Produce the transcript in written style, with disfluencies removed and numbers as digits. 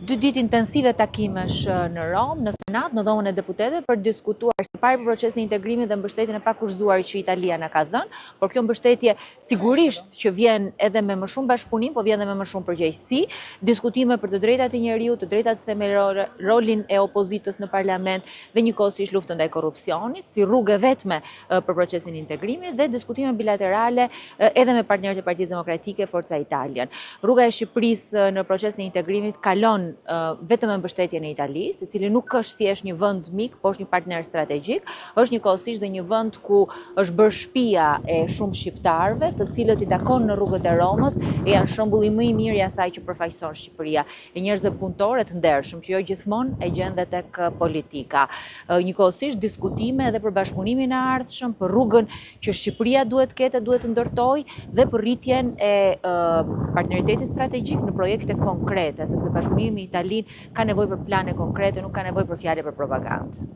Dy ditë intensive takimesh në Rom, në Senat, në Dhomën e Deputetëve për diskutuar së pari për procesin e integrimit dhe mbështetjen e pakushtuar që Italia na ka dhënë, por kjo mbështetje sigurisht që vjen edhe me më shumë bashkëpunim, po vjen edhe me më shumë përgjegjësi, diskutime për të drejtat e njeriut, të drejtat themelore, rolin e opozitës në parlament dhe njëkohësisht luftën ndaj korrupsionit, si rrugë vetme për procesin e integrimit dhe diskutime bilaterale edhe me partnerët e Partisë Demokratike, Forca Italian. Rruga e Shqipërisë në procesin e integrimit kalon vetëm me mbështetjen e Italisë, i cili nuk është thjesht një vend mik, por është një partner strategjik, është njëkohësisht dhe një vend ku është bërë shtëpia e shumë shqiptarëve, të cilët i takon në rrugët e Romës e janë shembulli më i mirë i asaj që përfaqëson Shqipëria, e njerëzve punëtorë të ndershëm që jo gjithmonë e gjen edhe tek politika. Njëkohësisht diskutime edhe për bashkëpunimin e ardhshëm, për rrugën që Shqipëria duhet ketë, duhet të ndërtojë dhe për rritjen e partneritetit strategjik në projekte konkrete, sepse bashkëpunimi me Italinë ka nevojë për plane konkrete, nuk ka nevojë për fjalë për propagandë.